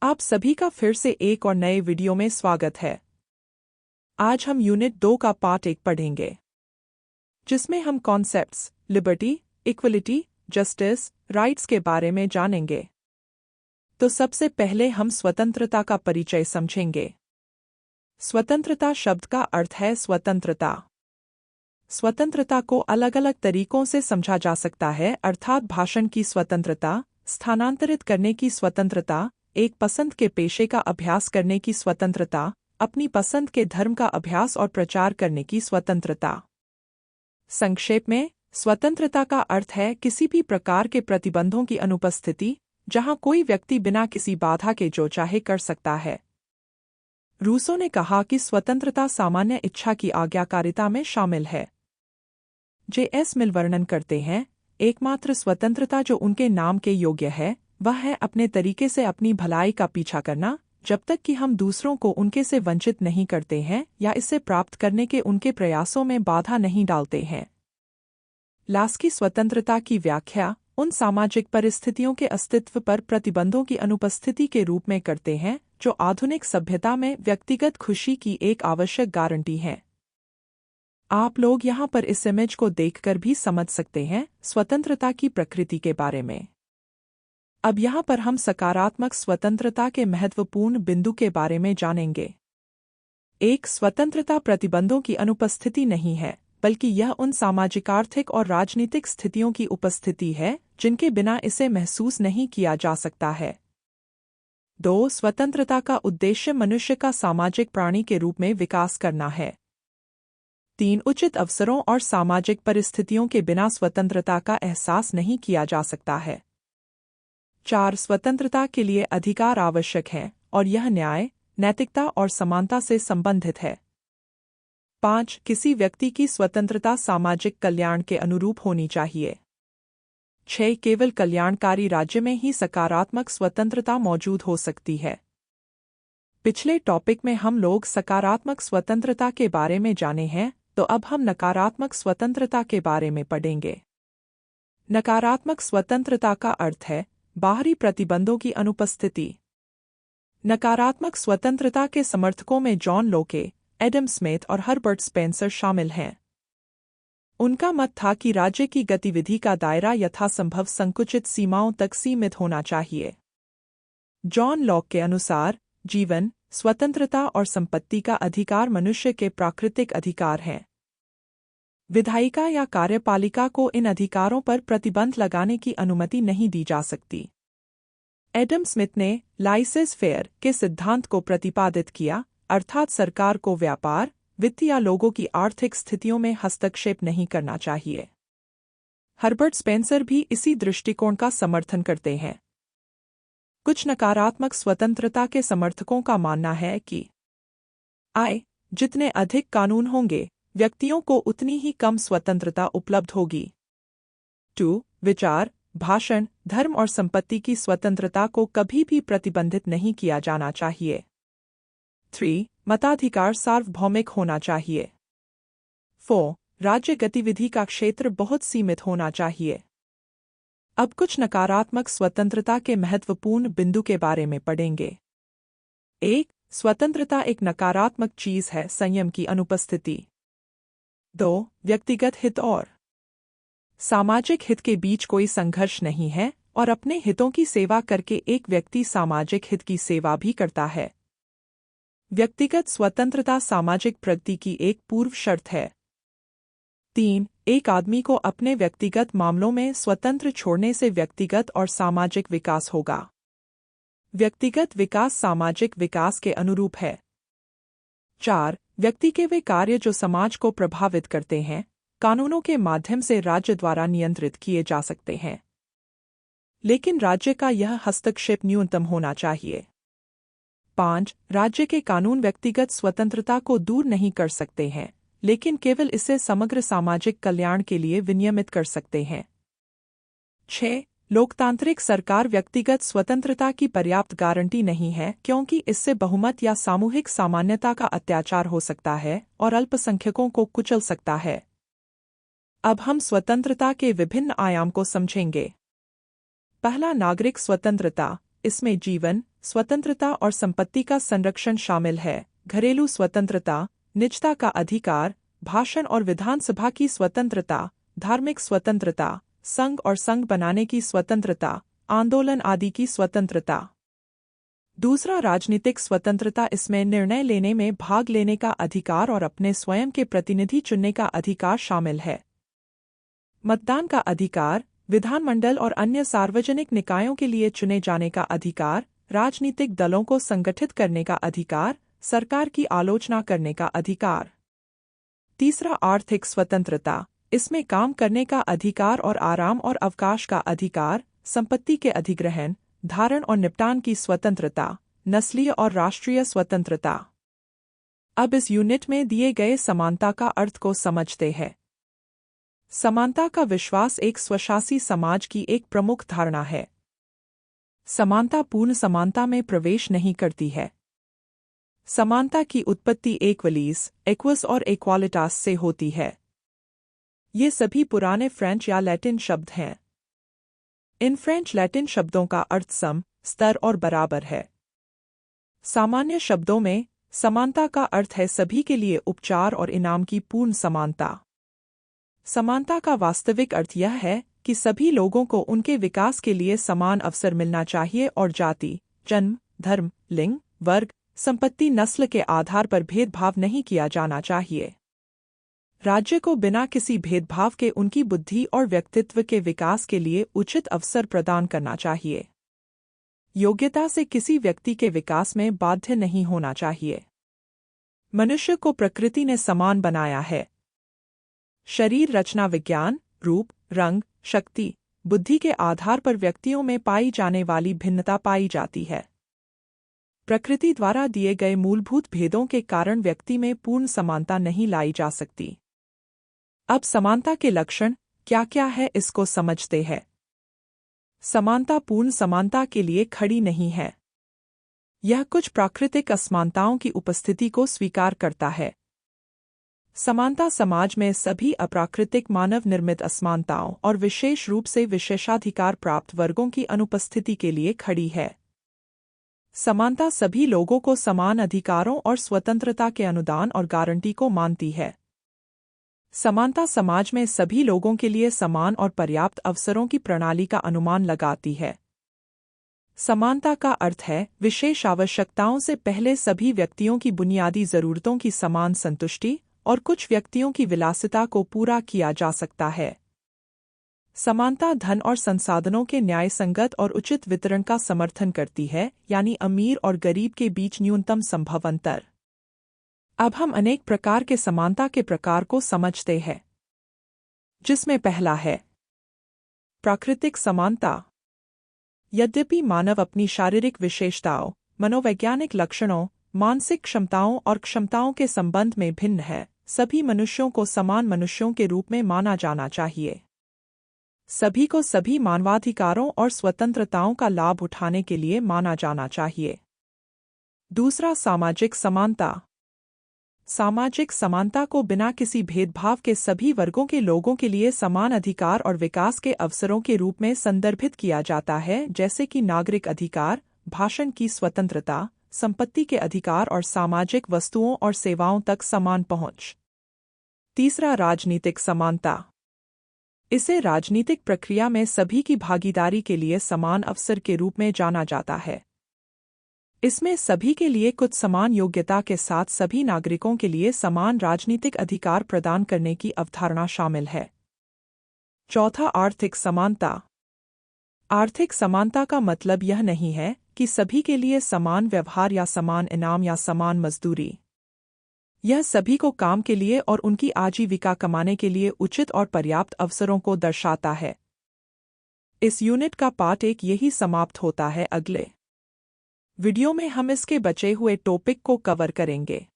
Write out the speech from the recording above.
आप सभी का फिर से एक और नए वीडियो में स्वागत है। आज हम यूनिट 2 का पार्ट 1 पढ़ेंगे, जिसमें हम concepts liberty, equality, justice, rights के बारे में जानेंगे। तो सबसे पहले हम स्वतंत्रता का परिचय समझेंगे। स्वतंत्रता शब्द का अर्थ है स्वतंत्रता। स्वतंत्रता को अलग अलग तरीकों से समझा जा सकता है, अर्थात भाषण की स्वतंत्रता, स्थानांतरित करने की स्वतंत्रता, एक पसंद के पेशे का अभ्यास करने की स्वतंत्रता, अपनी पसंद के धर्म का अभ्यास और प्रचार करने की स्वतंत्रता। संक्षेप में, स्वतंत्रता का अर्थ है किसी भी प्रकार के प्रतिबंधों की अनुपस्थिति, जहां कोई व्यक्ति बिना किसी बाधा के जो चाहे कर सकता है। रूसो ने कहा कि स्वतंत्रता सामान्य इच्छा की आज्ञाकारिता में शामिल है। J.S. मिल वर्णन करते हैं, एकमात्र स्वतंत्रता जो उनके नाम के योग्य है वह है अपने तरीके से अपनी भलाई का पीछा करना, जब तक कि हम दूसरों को उनके से वंचित नहीं करते हैं या इसे प्राप्त करने के उनके प्रयासों में बाधा नहीं डालते हैं। लास्की स्वतंत्रता की व्याख्या उन सामाजिक परिस्थितियों के अस्तित्व पर प्रतिबंधों की अनुपस्थिति के रूप में करते हैं जो आधुनिक सभ्यता में व्यक्तिगत खुशी की एक आवश्यक गारंटी है। आप लोग यहाँ पर इस इमेज को देखकर भी समझ सकते हैं स्वतंत्रता की प्रकृति के बारे में। अब यहाँ पर हम सकारात्मक स्वतंत्रता के महत्वपूर्ण बिंदु के बारे में जानेंगे। एक, स्वतंत्रता प्रतिबंधों की अनुपस्थिति नहीं है, बल्कि यह उन सामाजिक, आर्थिक और राजनीतिक स्थितियों की उपस्थिति है जिनके बिना इसे महसूस नहीं किया जा सकता है। 2, स्वतंत्रता का उद्देश्य मनुष्य का सामाजिक प्राणी के रूप में विकास करना है। 3, उचित अवसरों और सामाजिक परिस्थितियों के बिना स्वतंत्रता का एहसास नहीं किया जा सकता है। 4, स्वतंत्रता के लिए अधिकार आवश्यक है और यह न्याय, नैतिकता और समानता से संबंधित है। 5, किसी व्यक्ति की स्वतंत्रता सामाजिक कल्याण के अनुरूप होनी चाहिए। 6, केवल कल्याणकारी राज्य में ही सकारात्मक स्वतंत्रता मौजूद हो सकती है। पिछले टॉपिक में हम लोग सकारात्मक स्वतंत्रता के बारे में जाने हैं, तो अब हम नकारात्मक स्वतंत्रता के बारे में पढ़ेंगे। नकारात्मक स्वतंत्रता का अर्थ है बाहरी प्रतिबंधों की अनुपस्थिति। नकारात्मक स्वतंत्रता के समर्थकों में जॉन लोके, एडम स्मिथ और हर्बर्ट स्पेंसर शामिल हैं। उनका मत था कि राज्य की गतिविधि का दायरा यथासंभव संकुचित सीमाओं तक सीमित होना चाहिए। जॉन लॉक के अनुसार जीवन, स्वतंत्रता और संपत्ति का अधिकार मनुष्य के प्राकृतिक अधिकार हैं। विधायिका या कार्यपालिका को इन अधिकारों पर प्रतिबंध लगाने की अनुमति नहीं दी जा सकती। एडम स्मिथ ने लाइसेंस फेयर के सिद्धांत को प्रतिपादित किया, अर्थात सरकार को व्यापार, वित्त या लोगों की आर्थिक स्थितियों में हस्तक्षेप नहीं करना चाहिए। हर्बर्ट स्पेंसर भी इसी दृष्टिकोण का समर्थन करते हैं। कुछ नकारात्मक स्वतंत्रता के समर्थकों का मानना है कि जितने अधिक कानून होंगे, व्यक्तियों को उतनी ही कम स्वतंत्रता उपलब्ध होगी। 2, विचार, भाषण, धर्म और संपत्ति की स्वतंत्रता को कभी भी प्रतिबंधित नहीं किया जाना चाहिए। 3, मताधिकार सार्वभौमिक होना चाहिए। 4, राज्य गतिविधि का क्षेत्र बहुत सीमित होना चाहिए। अब कुछ नकारात्मक स्वतंत्रता के महत्वपूर्ण बिंदु के बारे में पढ़ेंगे। 1, स्वतंत्रता एक नकारात्मक चीज है, संयम की अनुपस्थिति। 2, व्यक्तिगत हित और सामाजिक हित के बीच कोई संघर्ष नहीं है और अपने हितों की सेवा करके एक व्यक्ति सामाजिक हित की सेवा भी करता है। व्यक्तिगत स्वतंत्रता सामाजिक प्रगति की एक पूर्व शर्त है। 3, एक आदमी को अपने व्यक्तिगत मामलों में स्वतंत्र छोड़ने से व्यक्तिगत और सामाजिक विकास होगा। व्यक्तिगत विकास सामाजिक विकास के अनुरूप है। 4, व्यक्ति के वे कार्य जो समाज को प्रभावित करते हैं, कानूनों के माध्यम से राज्य द्वारा नियंत्रित किए जा सकते हैं, लेकिन राज्य का यह हस्तक्षेप न्यूनतम होना चाहिए। 5, राज्य के कानून व्यक्तिगत स्वतंत्रता को दूर नहीं कर सकते हैं, लेकिन केवल इसे समग्र सामाजिक कल्याण के लिए विनियमित कर सकते हैं। 6, लोकतांत्रिक सरकार व्यक्तिगत स्वतंत्रता की पर्याप्त गारंटी नहीं है, क्योंकि इससे बहुमत या सामूहिक सामान्यता का अत्याचार हो सकता है और अल्पसंख्यकों को कुचल सकता है। अब हम स्वतंत्रता के विभिन्न आयाम को समझेंगे। पहला, नागरिक स्वतंत्रता। इसमें जीवन, स्वतंत्रता और संपत्ति का संरक्षण शामिल है। घरेलू स्वतंत्रता, निजता का अधिकार, भाषण और विधानसभा की स्वतंत्रता, धार्मिक स्वतंत्रता, संघ और संघ बनाने की स्वतंत्रता, आंदोलन आदि की स्वतंत्रता। दूसरा, राजनीतिक स्वतंत्रता। इसमें निर्णय लेने में भाग लेने का अधिकार और अपने स्वयं के प्रतिनिधि चुनने का अधिकार शामिल है। मतदान का अधिकार, विधानमंडल और अन्य सार्वजनिक निकायों के लिए चुने जाने का अधिकार, राजनीतिक दलों को संगठित करने का अधिकार, सरकार की आलोचना करने का अधिकार। तीसरा, आर्थिक स्वतंत्रता। इसमें काम करने का अधिकार और आराम और अवकाश का अधिकार, संपत्ति के अधिग्रहण, धारण और निपटान की स्वतंत्रता, नस्लीय और राष्ट्रीय स्वतंत्रता। अब इस यूनिट में दिए गए समानता का अर्थ को समझते हैं। समानता का विश्वास एक स्वशासी समाज की एक प्रमुख धारणा है। समानता पूर्ण समानता में प्रवेश नहीं करती है। समानता की उत्पत्ति इक्वलिस, इक्वस और इक्वालिटास से होती है। ये सभी पुराने फ्रेंच या लैटिन शब्द हैं। इन फ्रेंच लैटिन शब्दों का अर्थ सम, स्तर और बराबर है। सामान्य शब्दों में समानता का अर्थ है सभी के लिए उपचार और इनाम की पूर्ण समानता। समानता का वास्तविक अर्थ यह है कि सभी लोगों को उनके विकास के लिए समान अवसर मिलना चाहिए और जाति, जन्म, धर्म, लिंग, वर्ग, संपत्ति, नस्ल के आधार पर भेदभाव नहीं किया जाना चाहिए। राज्य को बिना किसी भेदभाव के उनकी बुद्धि और व्यक्तित्व के विकास के लिए उचित अवसर प्रदान करना चाहिए। योग्यता से किसी व्यक्ति के विकास में बाध्य नहीं होना चाहिए। मनुष्य को प्रकृति ने समान बनाया है। शरीर रचना विज्ञान, रूप, रंग, शक्ति, बुद्धि के आधार पर व्यक्तियों में पाई जाने वाली भिन्नता पाई जाती है। प्रकृति द्वारा दिए गए मूलभूत भेदों के कारण व्यक्ति में पूर्ण समानता नहीं लाई जा सकती। अब समानता के लक्षण क्या क्या है इसको समझते हैं। समानता पूर्ण समानता के लिए खड़ी नहीं है। यह कुछ प्राकृतिक असमानताओं की उपस्थिति को स्वीकार करता है। समानता समाज में सभी अप्राकृतिक मानव निर्मित असमानताओं और विशेष रूप से विशेषाधिकार प्राप्त वर्गों की अनुपस्थिति के लिए खड़ी है। समानता सभी लोगों को समान अधिकारों और स्वतंत्रता के अनुदान और गारंटी को मानती है। समानता समाज में सभी लोगों के लिए समान और पर्याप्त अवसरों की प्रणाली का अनुमान लगाती है। समानता का अर्थ है विशेष आवश्यकताओं से पहले सभी व्यक्तियों की बुनियादी जरूरतों की समान संतुष्टि और कुछ व्यक्तियों की विलासिता को पूरा किया जा सकता है। समानता धन और संसाधनों के न्यायसंगत और उचित वितरण का समर्थन करती है, यानी अमीर और गरीब के बीच न्यूनतम संभव अंतर। अब हम अनेक प्रकार के समानता के प्रकार को समझते हैं, जिसमें पहला है प्राकृतिक समानता। यद्यपि मानव अपनी शारीरिक विशेषताओं, मनोवैज्ञानिक लक्षणों, मानसिक क्षमताओं और क्षमताओं के संबंध में भिन्न है, सभी मनुष्यों को समान मनुष्यों के रूप में माना जाना चाहिए। सभी को सभी मानवाधिकारों और स्वतंत्रताओं का लाभ उठाने के लिए माना जाना चाहिए। दूसरा, सामाजिक समानता। सामाजिक समानता को बिना किसी भेदभाव के सभी वर्गों के लोगों के लिए समान अधिकार और विकास के अवसरों के रूप में संदर्भित किया जाता है, जैसे कि नागरिक अधिकार, भाषण की स्वतंत्रता, संपत्ति के अधिकार और सामाजिक वस्तुओं और सेवाओं तक समान पहुंच। तीसरा, राजनीतिक समानता। इसे राजनीतिक प्रक्रिया में सभी की भागीदारी के लिए समान अवसर के रूप में जाना जाता है। इसमें सभी के लिए कुछ समान योग्यता के साथ सभी नागरिकों के लिए समान राजनीतिक अधिकार प्रदान करने की अवधारणा शामिल है। चौथा, आर्थिक समानता। आर्थिक समानता का मतलब यह नहीं है कि सभी के लिए समान व्यवहार या समान इनाम या समान मजदूरी। यह सभी को काम के लिए और उनकी आजीविका कमाने के लिए उचित और पर्याप्त अवसरों को दर्शाता है। इस यूनिट का पार्ट 1 यही समाप्त होता है। अगले वीडियो में हम इसके बचे हुए टॉपिक को कवर करेंगे।